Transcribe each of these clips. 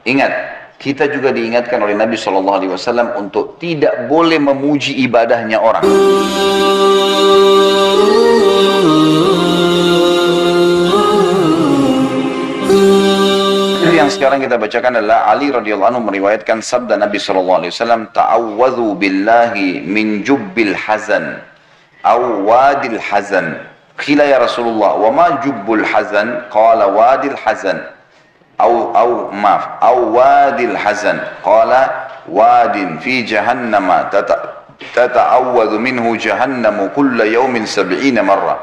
Ingat, kita juga diingatkan oleh Nabi SAW untuk tidak boleh memuji ibadahnya orang. Yang sekarang kita bacakan adalah Ali radhiyallahu anhu meriwayatkan sabda Nabi SAW, ta'awwadhu billahi min jubbil hazan aw wadil hazan. Qila ya Rasulullah, wa ma jubbul hazan? Qala wadil hazan. Aw wadil hazan. Qala wadin fi jahannama tata'awwadhu minhu jahannamu kulla yawmin 70 marrah.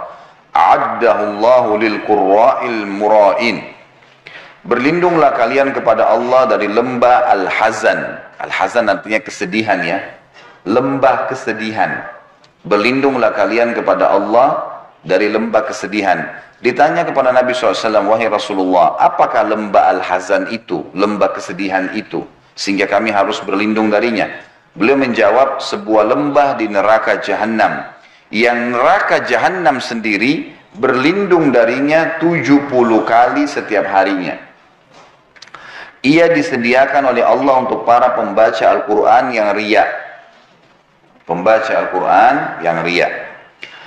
A'addahu Allahu lil qurra'il mura'in. Berlindunglah kalian kepada Allah dari lembah Al-Hazan. Al-Hazan artinya kesedihan ya. Lembah kesedihan. Berlindunglah kalian kepada Allah dari lembah kesedihan. Ditanya kepada Nabi SAW, wahai Rasulullah, apakah lembah Al-Hazan itu, lembah kesedihan itu, sehingga kami harus berlindung darinya? Beliau menjawab, sebuah lembah di neraka Jahannam. Yang neraka Jahannam sendiri berlindung darinya 70 kali setiap harinya. Ia disediakan oleh Allah untuk para pembaca Al-Quran yang riya. Pembaca Al-Quran yang riya.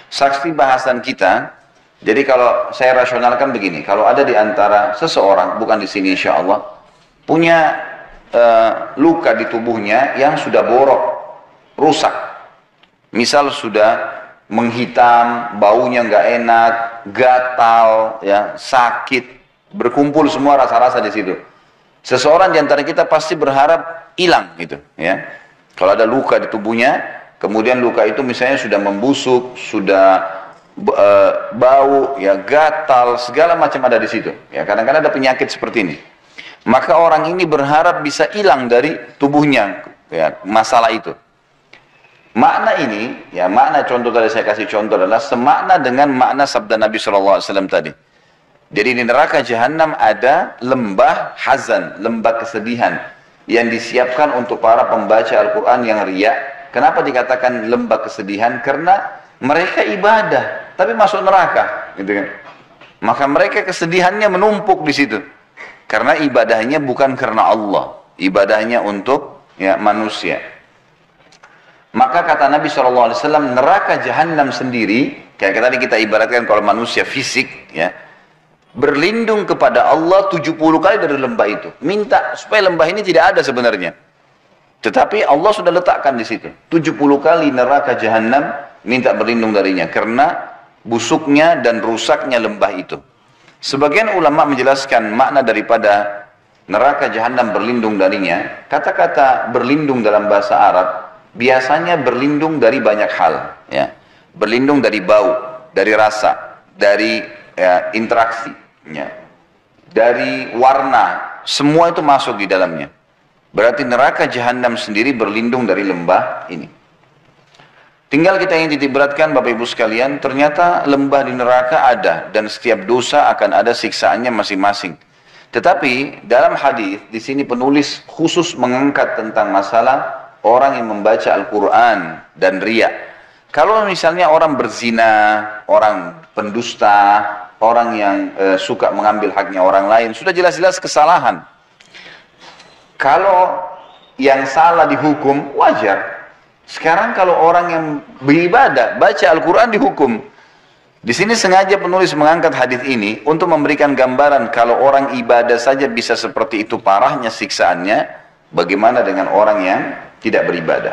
Saksi bahasan kita, jadi kalau saya rasionalkan begini, kalau ada di antara seseorang, bukan di sini insya Allah, punya luka di tubuhnya yang sudah borok, rusak. Misal sudah menghitam, baunya nggak enak, gatal, ya, sakit, berkumpul semua rasa-rasa di situ. Seseorang di antara kita pasti berharap hilang gitu, ya. Kalau ada luka di tubuhnya, kemudian luka itu misalnya sudah membusuk, sudah bau, ya, gatal, segala macam ada di situ. Ya, kadang-kadang ada penyakit seperti ini. Maka orang ini berharap bisa hilang dari tubuhnya, ya, masalah itu. Makna ini, ya, makna contoh tadi saya kasih contoh adalah semakna dengan makna sabda Nabi SAW tadi. Jadi di neraka Jahannam ada lembah hazan, lembah kesedihan yang disiapkan untuk para pembaca Al-Quran yang riya. Kenapa dikatakan lembah kesedihan? Karena mereka ibadah tapi masuk neraka, gitu kan? Maka mereka kesedihannya menumpuk di situ. Karena ibadahnya bukan karena Allah, ibadahnya untuk, ya, manusia. Maka kata Nabi SAW, neraka Jahannam sendiri, kayak tadi kita ibaratkan kalau manusia fisik, ya, berlindung kepada Allah 70 kali dari lembah itu. Minta supaya lembah ini tidak ada sebenarnya. Tetapi Allah sudah letakkan di situ. 70 kali neraka Jahannam minta berlindung darinya karena busuknya dan rusaknya lembah itu. Sebagian ulama menjelaskan makna daripada neraka Jahannam berlindung darinya. Kata-kata berlindung dalam bahasa Arab biasanya berlindung dari banyak hal, ya. Berlindung dari bau, dari rasa, dari, ya, interaksi, ya, dari warna, semua itu masuk di dalamnya. Berarti neraka Jahannam sendiri berlindung dari lembah ini. Tinggal kita yang titik beratkan Bapak Ibu sekalian, ternyata lembah di neraka ada dan setiap dosa akan ada siksaannya masing-masing. Tetapi dalam hadis di sini penulis khusus mengangkat tentang masalah orang yang membaca Al-Quran dan riya. Kalau misalnya orang berzina, orang pendusta, orang yang suka mengambil haknya orang lain, sudah jelas-jelas kesalahan. Kalau yang salah dihukum, wajar. Sekarang kalau orang yang beribadah, baca Al-Quran dihukum. Di sini sengaja penulis mengangkat hadis ini untuk memberikan gambaran kalau orang ibadah saja bisa seperti itu parahnya siksaannya, bagaimana dengan orang yang tidak beribadah.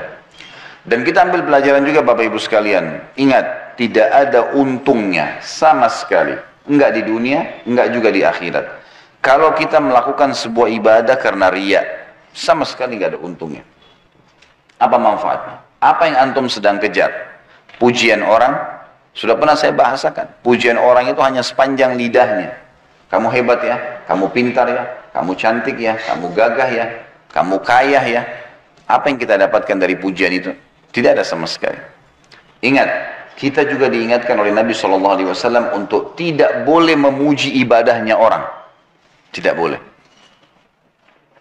Dan kita ambil pelajaran juga Bapak Ibu sekalian. Ingat, tidak ada untungnya sama sekali. Enggak di dunia, enggak juga di akhirat. Kalau kita melakukan sebuah ibadah karena riya, sama sekali enggak ada untungnya. Apa manfaatnya? Apa yang antum sedang kejar? Pujian orang? Sudah pernah saya bahasakan. Pujian orang itu hanya sepanjang lidahnya. Kamu hebat ya, kamu pintar ya, kamu cantik ya, kamu gagah ya, kamu kaya ya. Apa yang kita dapatkan dari pujian itu? Tidak ada sama sekali. Ingat, kita juga diingatkan oleh Nabi SAW untuk tidak boleh memuji ibadahnya orang. Tidak boleh.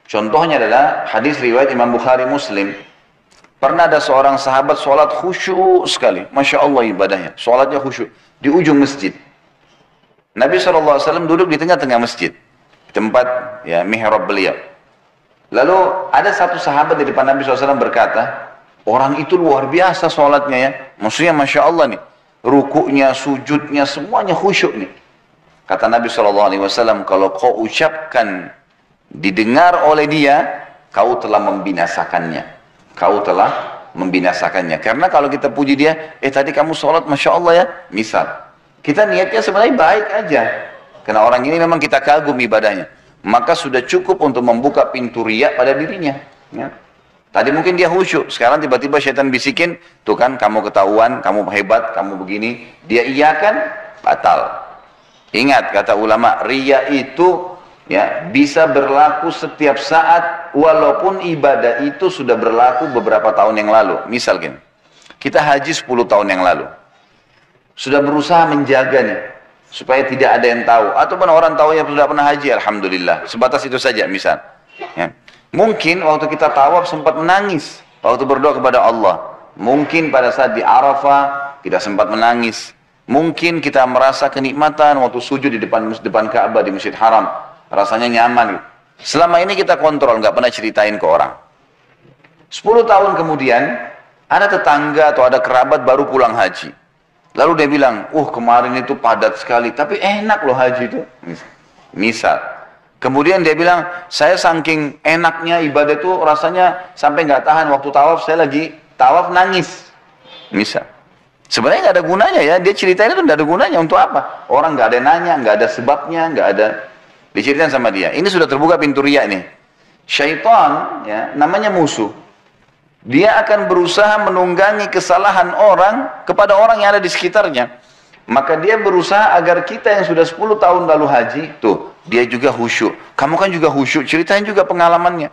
Contohnya adalah hadis riwayat Imam Bukhari Muslim. Pernah ada seorang sahabat sholat khusyuk sekali. Masya Allah ibadahnya. Sholatnya khusyuk. Di ujung masjid. Nabi SAW duduk di tengah-tengah masjid. Tempat, ya, mihrab beliau. Lalu ada satu sahabat di depan Nabi SAW berkata, orang itu luar biasa sholatnya ya. Maksudnya Masya Allah nih. Rukuknya, sujudnya, semuanya khusyuk nih. Kata Nabi SAW, kalau kau ucapkan didengar oleh dia, kau telah membinasakannya. Kau telah membinasakannya. Karena kalau kita puji dia, tadi kamu sholat Masya Allah ya. Misal, kita niatnya sebenarnya baik aja. Karena orang ini memang kita kagum ibadahnya. Maka sudah cukup untuk membuka pintu riya pada dirinya. Ya. Tadi mungkin dia khusyuk, sekarang tiba-tiba syaitan bisikin, tuh kan kamu ketahuan, kamu hebat, kamu begini. Dia iyakan, batal. Ingat kata ulama, riya itu ya bisa berlaku setiap saat, walaupun ibadah itu sudah berlaku beberapa tahun yang lalu. Misal gini, kita haji 10 tahun yang lalu. Sudah berusaha menjaga nih, supaya tidak ada yang tahu. Ataupun orang tahu yang sudah pernah haji, alhamdulillah. Sebatas itu saja misal. Ya. Mungkin waktu kita tawaf sempat menangis waktu berdoa kepada Allah. Mungkin pada saat di Arafah kita sempat menangis. Mungkin kita merasa kenikmatan waktu sujud di depan Ka'bah di Masjid Haram. Rasanya nyaman. Selama ini kita kontrol, nggak pernah ceritain ke orang. 10 tahun kemudian ada tetangga atau ada kerabat baru pulang haji. Lalu dia bilang, kemarin itu padat sekali, tapi enak loh haji itu. Misal. Kemudian dia bilang, saya saking enaknya ibadah itu rasanya sampai nggak tahan. Waktu tawaf saya lagi tawaf nangis. Misal. Sebenarnya nggak ada gunanya ya. Dia ceritain itu nggak ada gunanya. Untuk apa? Orang nggak ada nanya, nggak ada sebabnya, nggak ada. Diceritain sama dia. Ini sudah terbuka pintu riya nih. Syaitan, ya, namanya musuh. Dia akan berusaha menunggangi kesalahan orang kepada orang yang ada di sekitarnya. Maka dia berusaha agar kita yang sudah 10 tahun lalu haji, tuh, dia juga khusyuk. Kamu kan juga khusyuk, ceritain juga pengalamannya.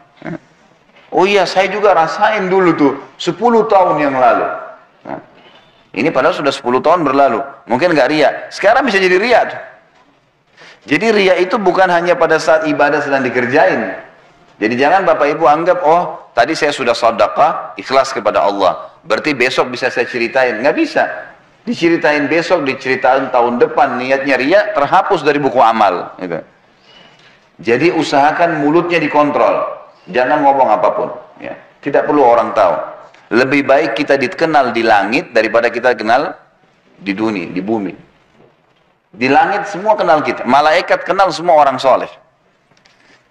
Oh iya, saya juga rasain dulu tuh, 10 tahun yang lalu. Nah, ini padahal sudah 10 tahun berlalu. Mungkin nggak riya. Sekarang bisa jadi riya tuh. Jadi riya itu bukan hanya pada saat ibadah sedang dikerjain. Jadi jangan Bapak Ibu anggap, tadi saya sudah sedekah, ikhlas kepada Allah. Berarti besok bisa saya ceritain. Nggak bisa. Diceritain besok, diceritain tahun depan, niatnya riya terhapus dari buku amal. Gitu. Jadi usahakan mulutnya dikontrol, jangan ngomong apapun. Ya. Tidak perlu orang tahu. Lebih baik kita dikenal di langit daripada kita kenal di dunia, di bumi. Di langit semua kenal kita, malaikat kenal semua orang soleh.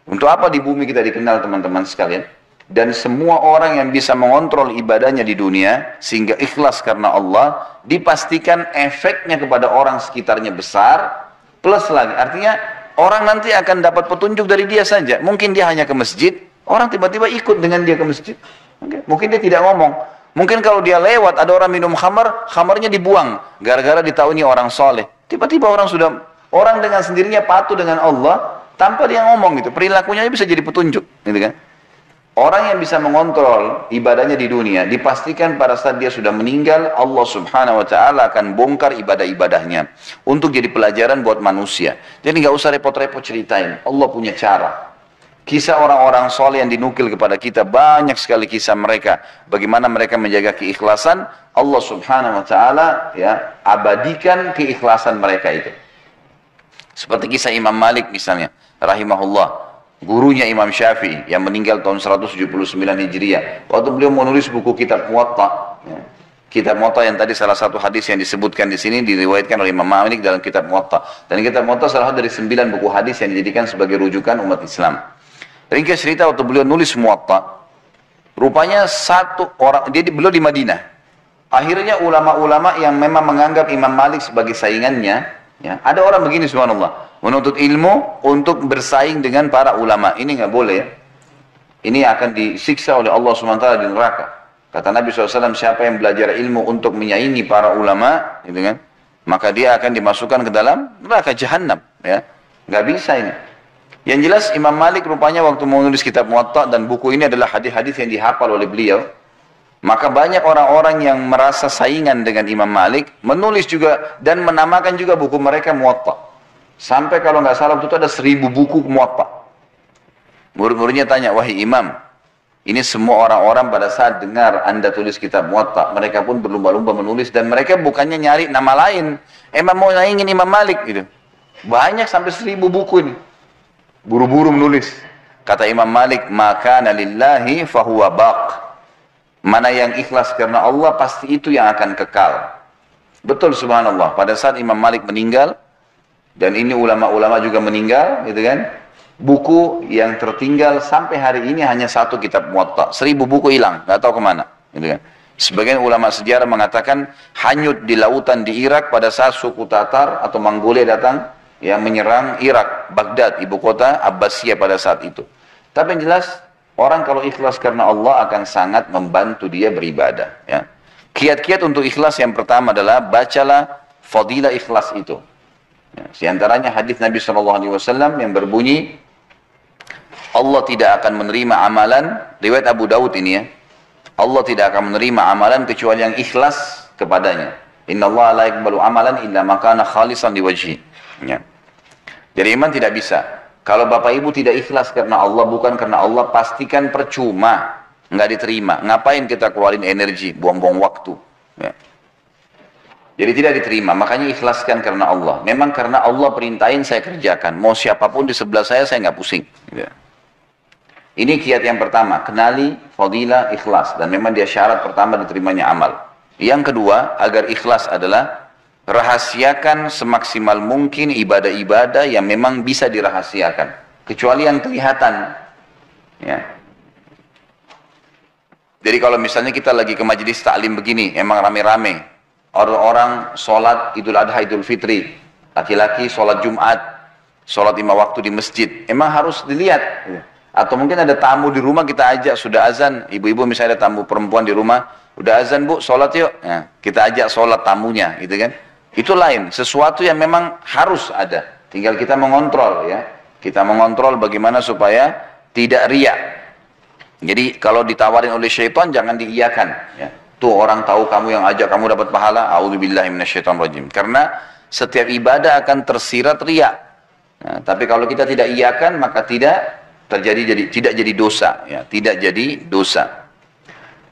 Untuk apa di bumi kita dikenal teman-teman sekalian? Dan semua orang yang bisa mengontrol ibadahnya di dunia sehingga ikhlas karena Allah, dipastikan efeknya kepada orang sekitarnya besar, plus lagi artinya orang nanti akan dapat petunjuk dari dia saja. Mungkin dia hanya ke masjid, orang tiba-tiba ikut dengan dia ke masjid. Mungkin dia tidak ngomong. Mungkin kalau dia lewat ada orang minum khamar, khamarnya dibuang gara-gara ditahu ini orang soleh. Tiba-tiba orang dengan sendirinya patuh dengan Allah tanpa dia ngomong gitu. Perilakunya bisa jadi petunjuk, gitu kan? Orang yang bisa mengontrol ibadahnya di dunia, dipastikan pada saat dia sudah meninggal, Allah subhanahu wa ta'ala akan bongkar ibadah-ibadahnya. Untuk jadi pelajaran buat manusia. Jadi nggak usah repot-repot ceritain. Allah punya cara. Kisah orang-orang soleh yang dinukil kepada kita, banyak sekali kisah mereka. Bagaimana mereka menjaga keikhlasan, Allah subhanahu wa ta'ala ya, abadikan keikhlasan mereka itu. Seperti kisah Imam Malik misalnya, rahimahullah. Gurunya Imam Syafi'i yang meninggal tahun 179 Hijriah. Waktu beliau menulis buku Kitab Muwatta, ya. Kitab Muwatta yang tadi salah satu hadis yang disebutkan di sini diriwayatkan oleh Imam Malik dalam Kitab Muwatta. Dan Kitab Muwatta salah satu dari 9 buku hadis yang dijadikan sebagai rujukan umat Islam. Ringkas cerita waktu beliau nulis Muwatta, rupanya satu orang, beliau di Madinah. Akhirnya ulama-ulama yang memang menganggap Imam Malik sebagai saingannya, ya, ada orang begini subhanallah. Menuntut ilmu untuk bersaing dengan para ulama. Ini nggak boleh ya. Ini akan disiksa oleh Allah SWT di neraka. Kata Nabi SAW, siapa yang belajar ilmu untuk menyaingi para ulama, gitu kan, maka dia akan dimasukkan ke dalam neraka jahanam. Ya. Nggak bisa ini. Yang jelas Imam Malik rupanya waktu menulis kitab Muwatta, dan buku ini adalah hadis-hadis yang dihafal oleh beliau, maka banyak orang-orang yang merasa saingan dengan Imam Malik, menulis juga dan menamakan juga buku mereka Muwatta. Sampai kalau nggak salah itu ada 1000 buku Muwatta. Murid-muridnya tanya, wahai Imam, ini semua orang-orang pada saat dengar Anda tulis kitab Muwatta, mereka pun berlumba-lumba menulis, dan mereka bukannya nyari nama lain, emang mau nyaingin Imam Malik gitu. Banyak sampai 1000 buku ini. Buru-buru menulis. Kata Imam Malik, maka lillahi fahuwa baq. Mana yang ikhlas karena Allah, pasti itu yang akan kekal. Betul, subhanallah. Pada saat Imam Malik meninggal, dan ini ulama-ulama juga meninggal, gitu kan? Buku yang tertinggal sampai hari ini hanya satu kitab Muwatta. 1000 buku hilang, nggak tahu kemana, gitu kan? Sebagian ulama sejarah mengatakan hanyut di lautan di Irak pada saat suku Tatar atau Mongolia datang yang menyerang Irak, Baghdad, ibu kota Abbasiyah pada saat itu. Tapi yang jelas, orang kalau ikhlas karena Allah akan sangat membantu dia beribadah. Ya. Kiat-kiat untuk ikhlas yang pertama adalah bacalah fadilah ikhlas itu. Ya. Di antaranya hadis Nabi SAW yang berbunyi, Allah tidak akan menerima amalan, riwayat Abu Daud ini ya, Allah tidak akan menerima amalan kecuali yang ikhlas kepadanya. Inna Allah la yaqbalu amalan illa ma kana khalisan liwajhi. Ya. Jadi iman tidak bisa. Kalau bapak ibu tidak ikhlas karena Allah, bukan karena Allah, pastikan percuma, nggak diterima. Ngapain kita keluarin energi, buang-buang waktu. Ya. Jadi tidak diterima. Makanya ikhlaskan karena Allah. Memang karena Allah perintahin saya kerjakan. Mau siapapun di sebelah saya nggak pusing. Ya. Ini kiat yang pertama, kenali fadilah ikhlas. Dan memang dia syarat pertama diterimanya amal. Yang kedua, agar ikhlas adalah rahasiakan semaksimal mungkin ibadah-ibadah yang memang bisa dirahasiakan. Kecuali yang kelihatan. Ya. Jadi kalau misalnya kita lagi ke majelis taklim begini, emang rame-rame. Orang-orang sholat Idul Adha, Idul Fitri. Laki-laki sholat Jumat, sholat 5 waktu di masjid. Emang harus dilihat. Atau mungkin ada tamu di rumah, kita ajak, sudah azan, ibu-ibu misalnya ada tamu perempuan di rumah, udah azan bu, sholat yuk, ya, kita ajak sholat tamunya, gitu kan? Itu lain, sesuatu yang memang harus ada, tinggal kita mengontrol ya, kita mengontrol bagaimana supaya tidak riya. Jadi kalau ditawarin oleh syaitan jangan diiyakan, ya. Tuh orang tahu kamu yang ajak kamu dapat pahala, a'udzubillahi minasyaitonirrajim. Karena setiap ibadah akan tersirat riya. Nah, tapi kalau kita tidak iyakan maka tidak jadi dosa, ya, tidak jadi dosa.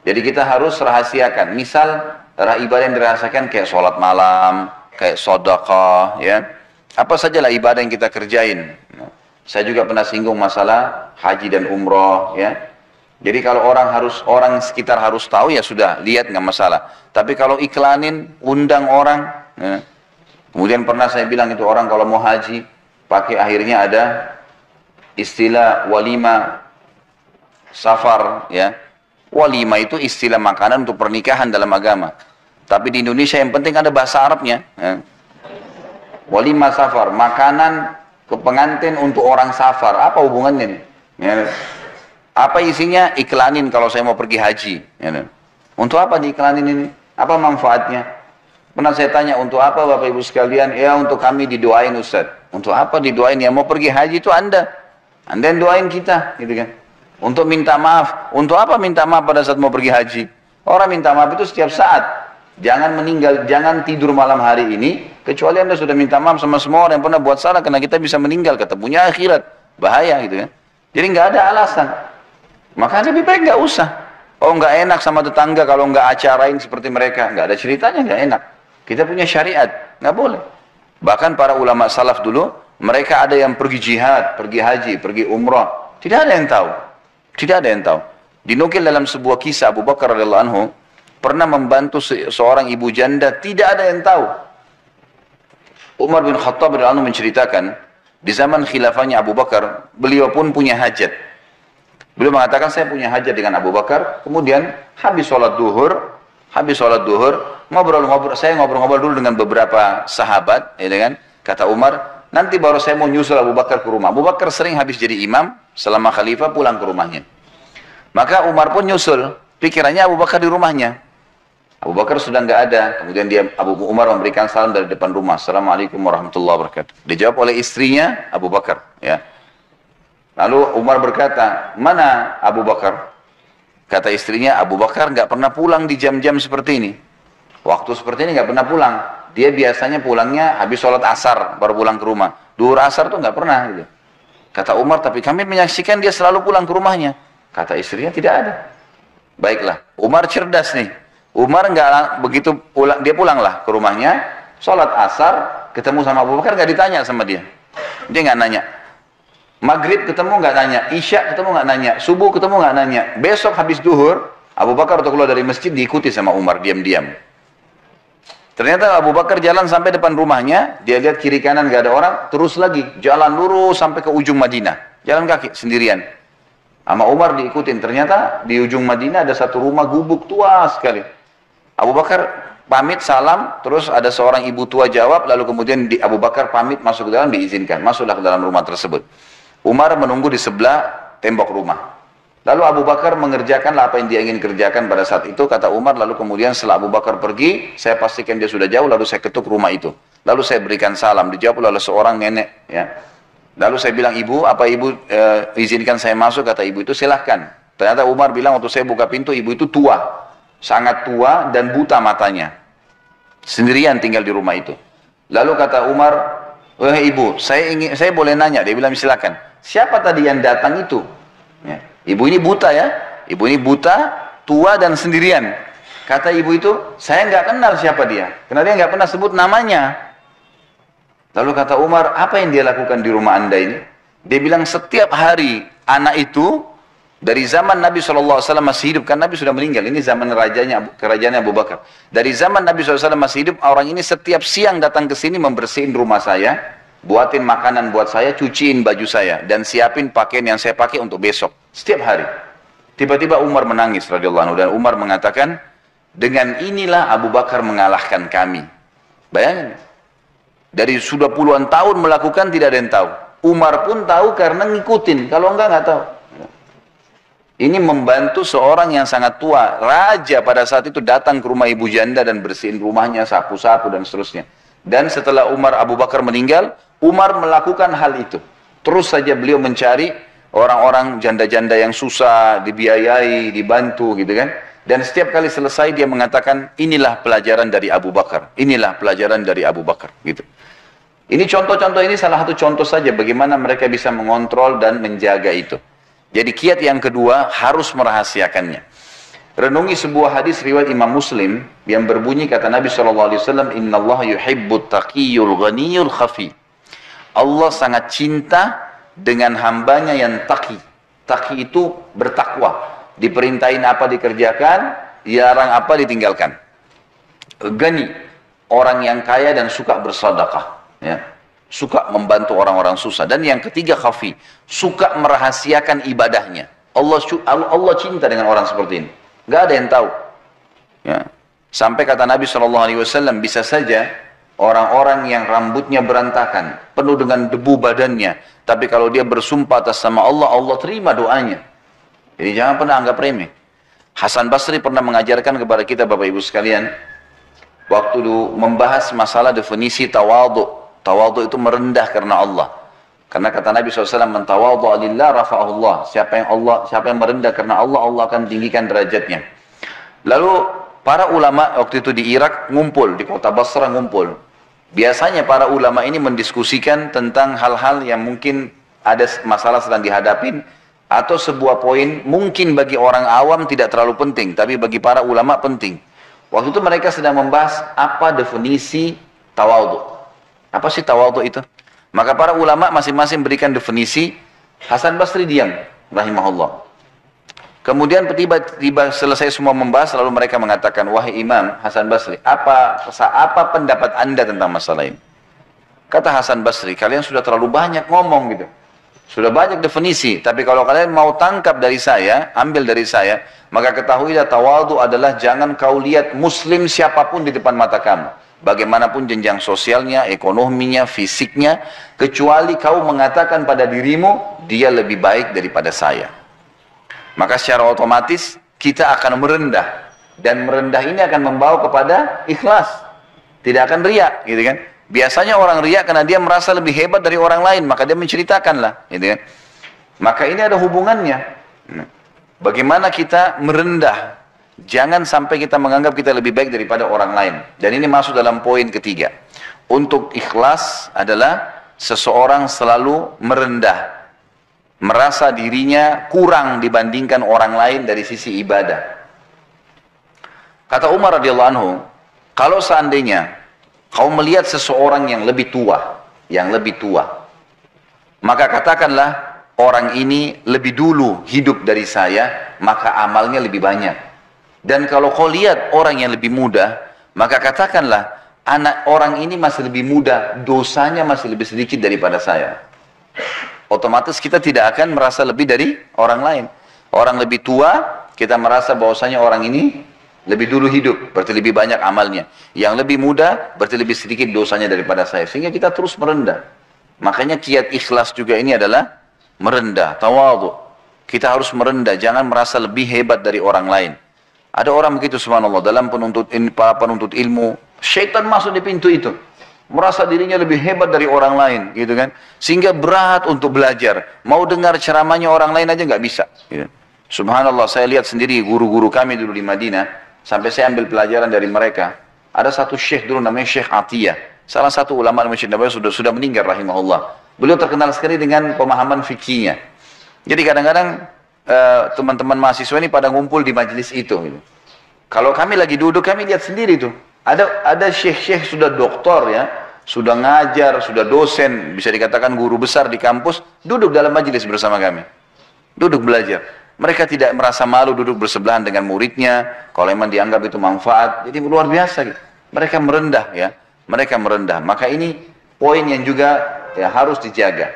Jadi kita harus rahasiakan. Misal ibadah yang dirasakan kayak sholat malam, kayak sedekah, ya, apa sajalah ibadah yang kita kerjain. Nah, saya juga pernah singgung masalah haji dan umroh, ya. Jadi kalau orang sekitar harus tahu ya sudah, lihat nggak masalah. Tapi kalau iklanin, undang orang, ya. Kemudian pernah saya bilang itu orang kalau mau haji, pakai akhirnya ada istilah walima safar, ya. Walima itu istilah makanan untuk pernikahan dalam agama. Tapi di Indonesia yang penting ada bahasa Arabnya, ya. Walima safar, makanan ke pengantin untuk orang safar. Apa hubungannya nih? Ya. Apa isinya? Iklanin kalau saya mau pergi haji, ya. Untuk apa diiklanin ini? Apa manfaatnya? Pernah saya tanya, untuk apa Bapak Ibu sekalian? Ya untuk kami didoain Ustaz. Untuk apa didoain? Yang mau pergi haji itu Anda yang doain kita, gitu kan? Untuk minta maaf. Untuk apa minta maaf pada saat mau pergi haji? Orang minta maaf itu setiap saat. Jangan meninggal, jangan tidur malam hari ini, kecuali Anda sudah minta maaf sama semua orang yang pernah buat salah, karena kita bisa meninggal, ketemunya akhirat. Bahaya, gitu kan? Jadi nggak ada alasan. Maka lebih baik nggak usah. Oh nggak enak sama tetangga kalau nggak acarain seperti mereka. Nggak ada ceritanya, nggak enak. Kita punya syariat, nggak boleh. Bahkan para ulama salaf dulu, mereka ada yang pergi jihad, pergi haji, pergi umrah. Tidak ada yang tahu. Tidak ada yang tahu. Dinukil dalam sebuah kisah Abu Bakar radhiyallahu anhu pernah membantu seorang ibu janda, tidak ada yang tahu. Umar bin Khattab radhiyallahu anhu menceritakan, di zaman khilafahnya Abu Bakar, beliau pun punya hajat. Beliau mengatakan, saya punya hajat dengan Abu Bakar, kemudian habis sholat duhur, saya ngobrol-ngobrol dulu dengan beberapa sahabat, ya kan? Kata Umar, nanti baru saya mau nyusul Abu Bakar ke rumah. Abu Bakar sering habis jadi imam, selama khalifah pulang ke rumahnya. Maka Umar pun nyusul, pikirannya Abu Bakar di rumahnya. Abu Bakar sudah nggak ada, kemudian Abu Umar memberikan salam dari depan rumah, Assalamualaikum warahmatullahi wabarakatuh. Dijawab oleh istrinya Abu Bakar, ya. Lalu Umar berkata, mana Abu Bakar? Kata istrinya, Abu Bakar nggak pernah pulang di jam-jam seperti ini. Waktu seperti ini nggak pernah pulang. Dia biasanya pulangnya habis sholat asar, baru pulang ke rumah. Duhur asar tuh nggak pernah. Gitu. Kata Umar, tapi kami menyaksikan dia selalu pulang ke rumahnya. Kata istrinya, tidak ada. Baiklah, Umar cerdas nih. Umar nggak begitu pulang, dia pulanglah ke rumahnya, sholat asar, ketemu sama Abu Bakar, nggak ditanya sama dia. Dia nggak nanya. Maghrib ketemu nggak nanya, Isya ketemu nggak nanya, subuh ketemu nggak nanya. Besok habis duhur, Abu Bakar waktu keluar dari masjid diikuti sama Umar diam-diam. Ternyata Abu Bakar jalan sampai depan rumahnya, dia lihat kiri kanan nggak ada orang, terus lagi jalan lurus sampai ke ujung Madinah, jalan kaki sendirian. Sama Umar diikutin. Ternyata di ujung Madinah ada satu rumah gubuk tua sekali. Abu Bakar pamit salam, terus ada seorang ibu tua jawab, lalu kemudian Abu Bakar pamit masuk ke dalam, diizinkan masuklah ke dalam rumah tersebut. Umar menunggu di sebelah tembok rumah. Lalu Abu Bakar mengerjakanlah apa yang dia ingin kerjakan pada saat itu, kata Umar. Lalu kemudian setelah Abu Bakar pergi, saya pastikan dia sudah jauh, lalu saya ketuk rumah itu. Lalu saya berikan salam, dijawab oleh seorang nenek. Ya. Lalu saya bilang, ibu, apa ibu izinkan saya masuk? Kata ibu itu, silahkan. Ternyata Umar bilang waktu saya buka pintu, ibu itu tua. Sangat tua dan buta matanya. Sendirian tinggal di rumah itu. Lalu kata Umar, wahai ibu, saya boleh nanya? Dia bilang, silakan. Siapa tadi yang datang itu? Ya. Ibu ini buta ya. Ibu ini buta, tua dan sendirian. Kata ibu itu, saya nggak kenal siapa dia. Karena dia nggak pernah sebut namanya. Lalu kata Umar, apa yang dia lakukan di rumah anda ini? Dia bilang, setiap hari anak itu, dari zaman Nabi SAW masih hidup, kan Nabi sudah meninggal, ini zaman kerajaan Abu Bakar. Dari zaman Nabi SAW masih hidup, orang ini setiap siang datang ke sini membersihin rumah saya, buatin makanan buat saya, cuciin baju saya, dan siapin pakaian yang saya pakai untuk besok. Setiap hari. Tiba-tiba Umar menangis radhiyallahu anhu, dan Umar mengatakan, dengan inilah Abu Bakar mengalahkan kami. Bayangin. Dari sudah puluhan tahun melakukan, tidak ada yang tahu. Umar pun tahu karena ngikutin, kalau enggak tahu. Ini membantu seorang yang sangat tua. Raja pada saat itu datang ke rumah ibu janda dan bersihin rumahnya, sapu-sapu dan seterusnya. Dan setelah Abu Bakar meninggal, Umar melakukan hal itu. Terus saja beliau mencari orang-orang janda-janda yang susah, dibiayai, dibantu gitu kan. Dan setiap kali selesai dia mengatakan, inilah pelajaran dari Abu Bakar. Inilah pelajaran dari Abu Bakar gitu. Ini contoh-contoh, ini salah satu contoh saja bagaimana mereka bisa mengontrol dan menjaga itu. Jadi kiat yang kedua harus merahasiakannya. Renungi sebuah hadis riwayat Imam Muslim yang berbunyi kata Nabi SAW, Inna Allah yuhibbut taqiyul ghaniyul khafi. Allah sangat cinta dengan hambanya yang taqi. Taqi itu bertakwa. Diperintahin apa dikerjakan, dilarang apa ditinggalkan. Ghani, orang yang kaya dan suka bersedekah. Ya. Suka membantu orang-orang susah. Dan yang ketiga khafi, suka merahasiakan ibadahnya. Allah cinta dengan orang seperti ini. Gak ada yang tahu. Ya. Sampai kata Nabi SAW, bisa saja orang-orang yang rambutnya berantakan, penuh dengan debu badannya, tapi kalau dia bersumpah atas nama Allah, Allah terima doanya. Jadi jangan pernah anggap remeh. Hasan Basri pernah mengajarkan kepada kita Bapak Ibu sekalian, waktu membahas masalah definisi tawadhu. Tawadhu itu merendah karena Allah. Karena kata Nabi SAW, man tawadhu'a lillah rafa'ahullah. Siapa yang merendah karena Allah, Allah akan tinggikan derajatnya. Lalu para ulama waktu itu di Irak ngumpul, di kota Basra ngumpul. Biasanya para ulama ini mendiskusikan tentang hal-hal yang mungkin ada masalah sedang dihadapin, atau sebuah poin mungkin bagi orang awam tidak terlalu penting, tapi bagi para ulama penting. Waktu itu mereka sedang membahas apa definisi tawadhu. Apa sih tawadhu itu? Maka para ulama masing-masing berikan definisi. Hasan Basri diam, rahimahullah. Kemudian tiba-tiba selesai semua membahas, lalu mereka mengatakan, wahai Imam Hasan Basri, apa pendapat anda tentang masalah ini? Kata Hasan Basri, kalian sudah terlalu banyak ngomong gitu. Sudah banyak definisi, tapi kalau kalian mau tangkap dari saya, ambil dari saya, maka ketahuilah tawadhu adalah jangan kau lihat muslim siapapun di depan mata kamu. Bagaimanapun jenjang sosialnya, ekonominya, fisiknya, kecuali kau mengatakan pada dirimu, dia lebih baik daripada saya. Maka secara otomatis kita akan merendah. Dan merendah ini akan membawa kepada ikhlas. Tidak akan riak, gitu kan. Biasanya orang riak karena dia merasa lebih hebat dari orang lain, maka dia menceritakanlah, gitu kan. Maka ini ada hubungannya. Bagaimana kita merendah. Jangan sampai kita menganggap kita lebih baik daripada orang lain. Dan ini masuk dalam poin ketiga. Untuk ikhlas adalah seseorang selalu merendah. Merasa dirinya kurang dibandingkan orang lain dari sisi ibadah. Kata Umar radhiyallahu anhu, kalau seandainya kau melihat seseorang yang lebih tua, maka katakanlah, orang ini lebih dulu hidup dari saya, maka amalnya lebih banyak. Dan kalau kau lihat orang yang lebih muda, maka katakanlah, anak orang ini masih lebih muda, dosanya masih lebih sedikit daripada saya. Otomatis kita tidak akan merasa lebih dari orang lain. Orang lebih tua, kita merasa bahwasanya orang ini lebih dulu hidup, berarti lebih banyak amalnya. Yang lebih muda, berarti lebih sedikit dosanya daripada saya. Sehingga kita terus merendah. Makanya kiat ikhlas juga ini adalah merendah, tawadhu. Kita harus merendah, jangan merasa lebih hebat dari orang lain. Ada orang begitu subhanallah, dalam para penuntut ilmu, syaitan masuk di pintu itu. Merasa dirinya lebih hebat dari orang lain, gitu kan? Sehingga berat untuk belajar. Mau dengar ceramahnya orang lain aja nggak bisa. Gitu. Subhanallah, saya lihat sendiri guru-guru kami dulu di Madinah, sampai saya ambil pelajaran dari mereka. Ada satu syekh dulu namanya Syekh Atiyah, salah satu ulama Masjid Nabawi sudah meninggal rahimahullah. Beliau terkenal sekali dengan pemahaman fikihnya. Jadi kadang-kadang teman-teman mahasiswa ini pada ngumpul di majelis itu. Gitu. Kalau kami lagi duduk, kami lihat sendiri tuh. Ada syekh-syekh sudah doktor ya, sudah ngajar, sudah dosen, bisa dikatakan guru besar di kampus, duduk dalam majelis bersama kami. Duduk belajar. Mereka tidak merasa malu duduk bersebelahan dengan muridnya, kalau memang dianggap itu manfaat. Jadi luar biasa gitu. Mereka merendah ya, mereka merendah. Maka ini poin yang juga ya, harus dijaga.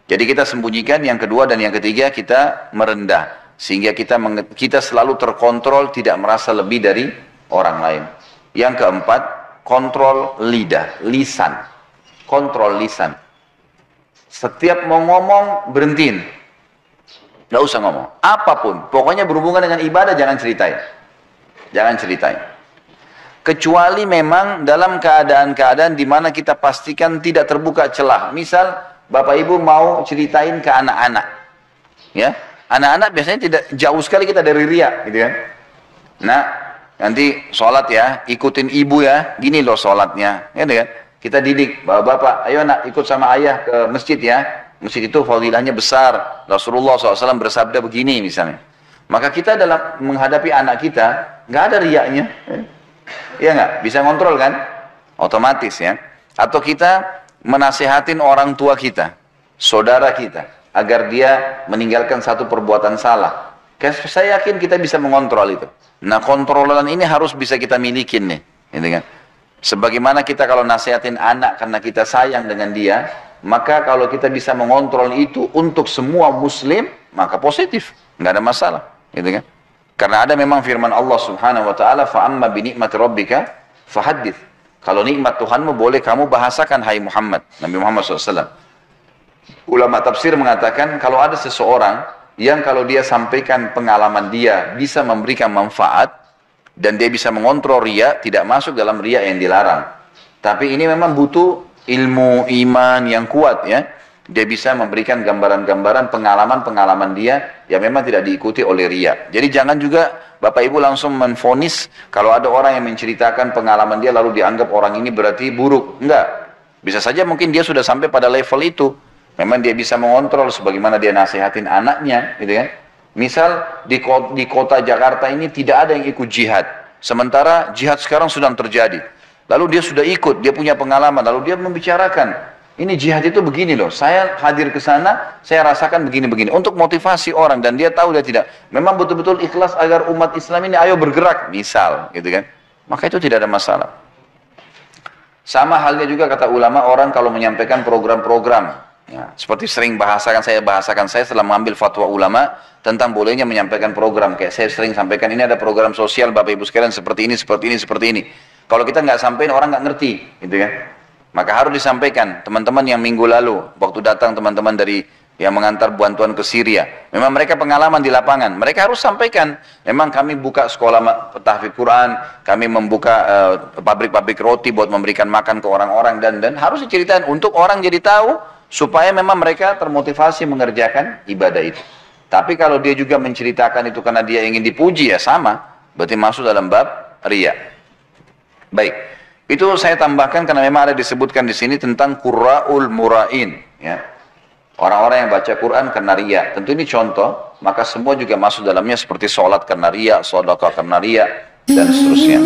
Jadi kita sembunyikan, yang kedua dan yang ketiga kita merendah. Sehingga kita selalu terkontrol, tidak merasa lebih dari orang lain. Yang keempat, kontrol lidah, lisan. Kontrol lisan. Setiap mau ngomong, berhentiin. Nggak usah ngomong. Apapun. Pokoknya berhubungan dengan ibadah, jangan ceritain. Jangan ceritain. Kecuali memang dalam keadaan-keadaan di mana kita pastikan tidak terbuka celah. Misal, Bapak Ibu mau ceritain ke anak-anak. Ya, anak-anak biasanya tidak jauh sekali kita dari riya, gitu kan. Nah, nanti sholat ya, ikutin ibu ya, gini loh sholatnya, ya kan? Kita didik, bapak-bapak, ayo nak ikut sama ayah ke masjid ya. Masjid itu fadilahnya besar. Rasulullah SAW bersabda begini misalnya. Maka kita dalam menghadapi anak kita, nggak ada riyanya. Iya nggak? Bisa ngontrol kan? Otomatis ya. Atau kita menasihatin orang tua kita, saudara kita, agar dia meninggalkan satu perbuatan salah. Saya yakin kita bisa mengontrol itu. Nah, kontrolan ini harus bisa kita milikin nih, gitu kan? Sebagaimana kita kalau nasihatin anak karena kita sayang dengan dia, maka kalau kita bisa mengontrol itu untuk semua muslim, maka positif, nggak ada masalah, gitu kan? Karena ada memang firman Allah Subhanahu wa taala, fa amma bi ni'mati rabbika fahaddits. Kalau nikmat Tuhanmu boleh kamu bahasakan, hai Muhammad, Nabi Muhammad SAW. Ulama tafsir mengatakan kalau ada seseorang yang kalau dia sampaikan pengalaman dia bisa memberikan manfaat dan dia bisa mengontrol riya, tidak masuk dalam riya yang dilarang. Tapi ini memang butuh ilmu iman yang kuat ya. Dia bisa memberikan gambaran-gambaran pengalaman-pengalaman dia yang memang tidak diikuti oleh riya. Jadi jangan juga Bapak Ibu langsung menvonis kalau ada orang yang menceritakan pengalaman dia lalu dianggap orang ini berarti buruk. Enggak. Bisa saja mungkin dia sudah sampai pada level itu. Memang dia bisa mengontrol sebagaimana dia nasihatin anaknya, gitu kan. Misal di kota Jakarta ini tidak ada yang ikut jihad. Sementara jihad sekarang sedang terjadi. Lalu dia sudah ikut, dia punya pengalaman, lalu dia membicarakan, ini jihad itu begini loh, saya hadir ke sana, saya rasakan begini-begini. Untuk motivasi orang, dan dia tahu dia tidak. Memang betul-betul ikhlas agar umat Islam ini ayo bergerak, misal, gitu kan. Maka itu tidak ada masalah. Sama halnya juga kata ulama, orang kalau menyampaikan program-program, ya, seperti sering bahasakan saya setelah mengambil fatwa ulama tentang bolehnya menyampaikan program. Kayak saya sering sampaikan, ini ada program sosial Bapak Ibu sekalian seperti ini, seperti ini, seperti ini. Kalau kita nggak sampaikan, orang nggak ngerti, gitu kan. Maka harus disampaikan. Teman-teman yang minggu lalu, waktu datang teman-teman dari yang mengantar bantuan ke Syria, memang mereka pengalaman di lapangan, mereka harus sampaikan. Memang kami buka sekolah tahfidz Quran, kami membuka pabrik-pabrik roti buat memberikan makan ke orang-orang, dan harus diceritakan untuk orang jadi tahu, supaya memang mereka termotivasi mengerjakan ibadah itu. Tapi kalau dia juga menceritakan itu karena dia ingin dipuji, ya sama, berarti masuk dalam bab riya. Baik, itu saya tambahkan karena memang ada disebutkan di sini tentang qurra'ul mura'in, ya. Orang-orang yang baca Quran karena riya. Tentu ini contoh, maka semua juga masuk dalamnya seperti sholat karena riya, sedekah karena riya, dan seterusnya.